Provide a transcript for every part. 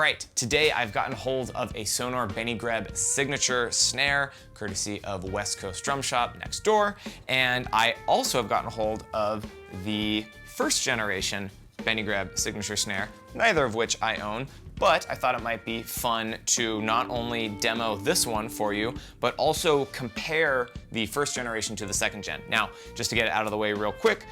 right, today I've gotten hold of a Sonor Benny Greb Signature snare, courtesy of West Coast Drum Shop next door, and I also have gotten hold of the first generation Benny Greb Signature snare, neither of which I own, but I thought it might be fun to not only demo this one for you, but also compare the first generation to the second gen. Now, just to get it out of the way real quick,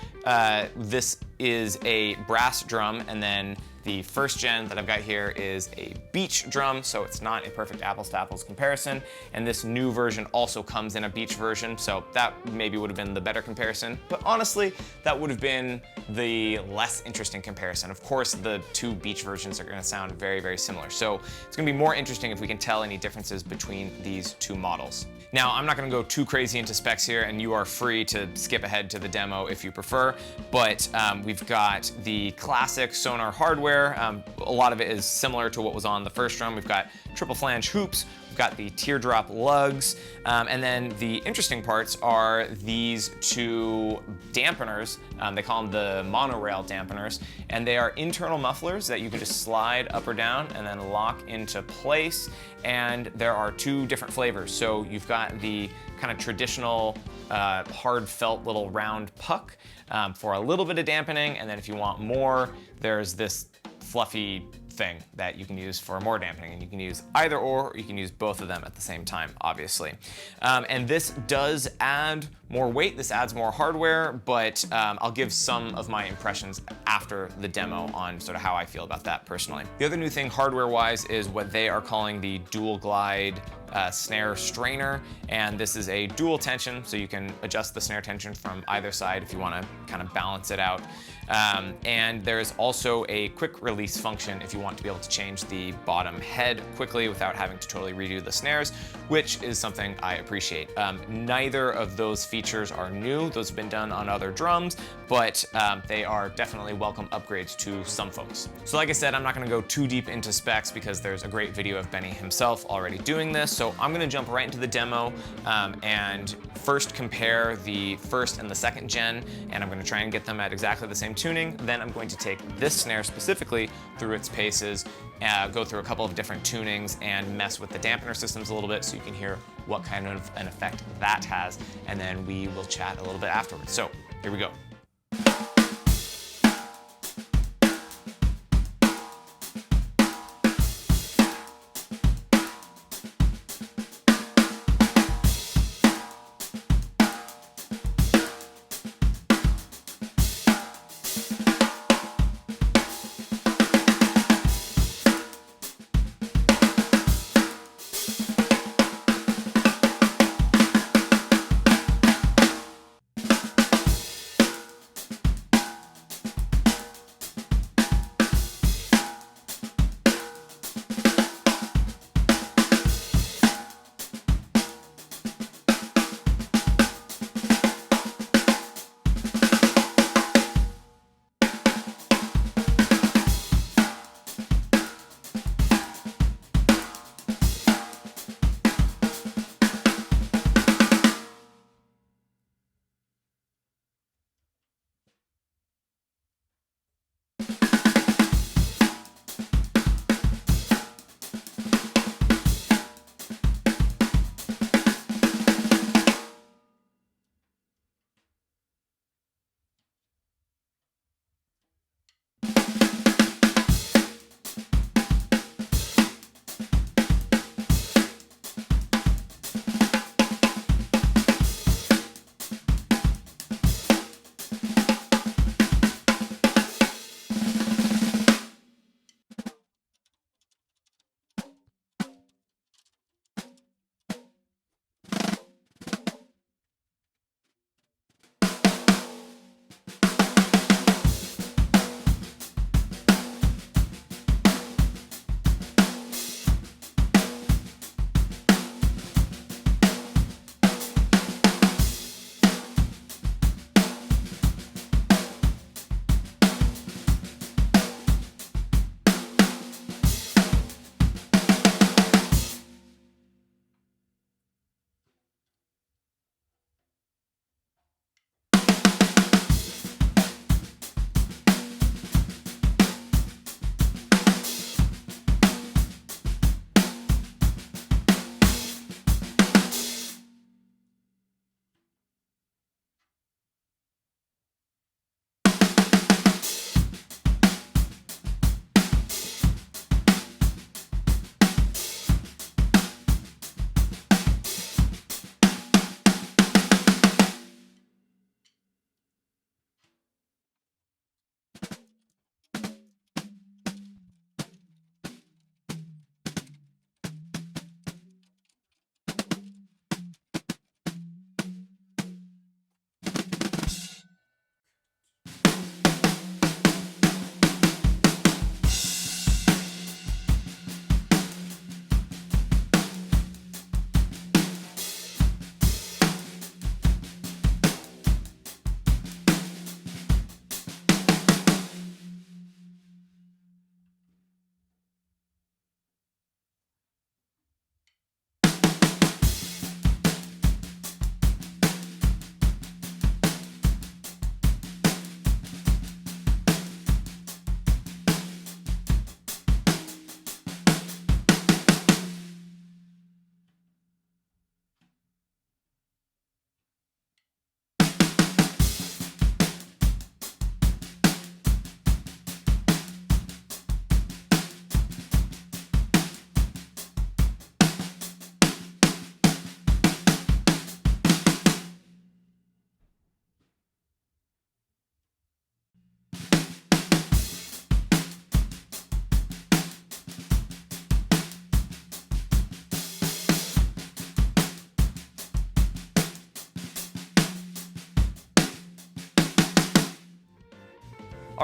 this is a brass drum, and then the first gen that I've got here is a beech drum, so it's not a perfect apples to apples comparison. And this new version also comes in a beech version, so that maybe would have been the better comparison. But honestly, that would have been the less interesting comparison. Of course, the two beech versions are gonna sound very, very similar. So it's gonna be more interesting if we can tell any differences between these two models. Now, I'm not gonna go too crazy into specs here, and you are free to skip ahead to the demo if you prefer, but we've got the classic Sonor hardware. A lot of it is similar to what was on the first drum. We've got triple flange hoops, we've got the teardrop lugs, and then the interesting parts are these two dampeners. They call them the monorail dampeners, and they are internal mufflers that you can just slide up or down and then lock into place. And there are two different flavors. So you've got the kind of traditional hard felt little round puck for a little bit of dampening, and then if you want more, there's this fluffy thing that you can use for more dampening, and you can use either or you can use both of them at the same time, obviously. And this does add more weight, this adds more hardware, but I'll give some of my impressions after the demo on sort of how I feel about that personally. The other new thing hardware-wise is what they are calling the dual glide snare strainer, and this is a dual tension, so you can adjust the snare tension from either side if you want to kind of balance it out. And there's also a quick release function if you want to be able to change the bottom head quickly without having to totally redo the snares, which is something I appreciate. Neither of those features are new. Those have been done on other drums, but they are definitely welcome upgrades to some folks. So like I said, I'm not gonna go too deep into specs because there's a great video of Benny himself already doing this. So I'm gonna jump right into the demo and first compare the first and the second gen, and I'm gonna try and get them at exactly the same tuning. Then I'm going to take this snare specifically through its paces, go through a couple of different tunings and mess with the dampener systems a little bit so you can hear what kind of an effect that has, and then we will chat a little bit afterwards. So here we go.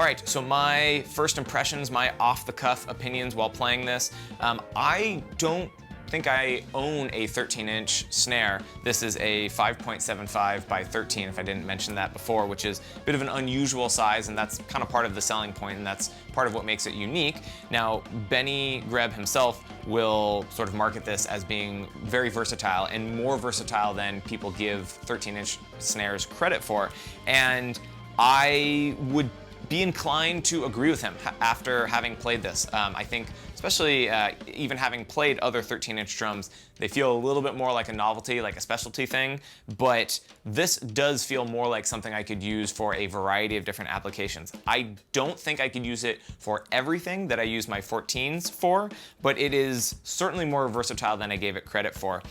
right, so my first impressions, my off-the-cuff opinions while playing this. I don't think I own a 13-inch snare. This is a 5.75 by 13, if I didn't mention that before, which is a bit of an unusual size, and that's kind of part of the selling point, and that's part of what makes it unique. Now, Benny Greb himself will sort of market this as being very versatile, and more versatile than people give 13-inch snares credit for. And I would be inclined to agree with him after having played this. I think, especially even having played other 13-inch drums, they feel a little bit more like a novelty, like a specialty thing, but this does feel more like something I could use for a variety of different applications. I don't think I could use it for everything that I use my 14s for, but it is certainly more versatile than I gave it credit for.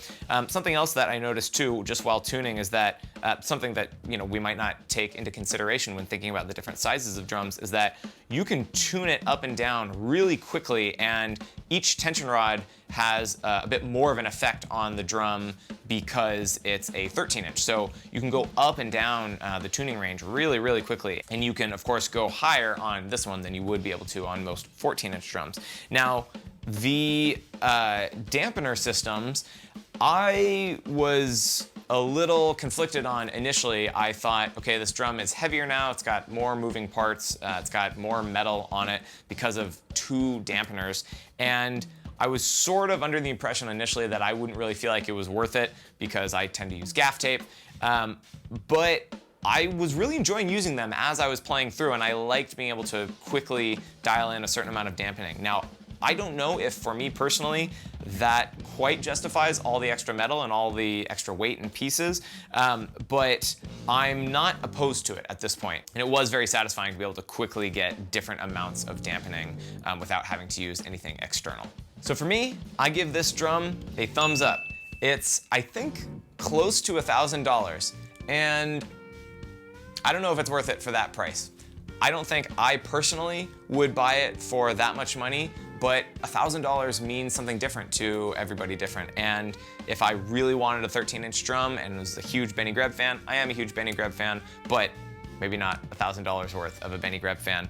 Something else that I noticed too, just while tuning, is that something that we might not take into consideration when thinking about the different sizes of drums is that you can tune it up and down really quickly, and each tension rod has a bit more of an effect on the drum because it's a 13-inch. So you can go up and down the tuning range really, really quickly. And you can, of course, go higher on this one than you would be able to on most 14-inch drums. Now, the dampener systems, I was a little conflicted on initially. I thought, okay, this drum is heavier now, it's got more moving parts, it's got more metal on it because of 2 dampeners, and I was sort of under the impression initially that I wouldn't really feel like it was worth it because I tend to use gaff tape, but I was really enjoying using them as I was playing through, and I liked being able to quickly dial in a certain amount of dampening. Now, I don't know if, for me personally, that quite justifies all the extra metal and all the extra weight and pieces, but I'm not opposed to it at this point. And it was very satisfying to be able to quickly get different amounts of dampening without having to use anything external. So for me, I give this drum a thumbs up. It's, I think, close to $1,000, and I don't know if it's worth it for that price. I don't think I personally would buy it for that much money, but $1,000 means something different to everybody different. And if I really wanted a 13-inch drum and was a huge Benny Greb fan, I am a huge Benny Greb fan, but maybe not $1,000 worth of a Benny Greb fan.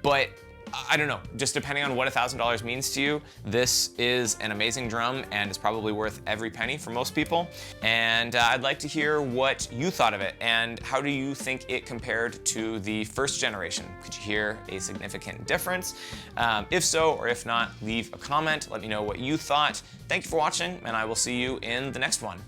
But I don't know, just depending on what $1,000 means to you, this is an amazing drum and is probably worth every penny for most people. And I'd like to hear what you thought of it, and how do you think it compared to the first generation? Could you hear a significant difference? If so, or if not, leave a comment, let me know what you thought. Thank you for watching, and I will see you in the next one.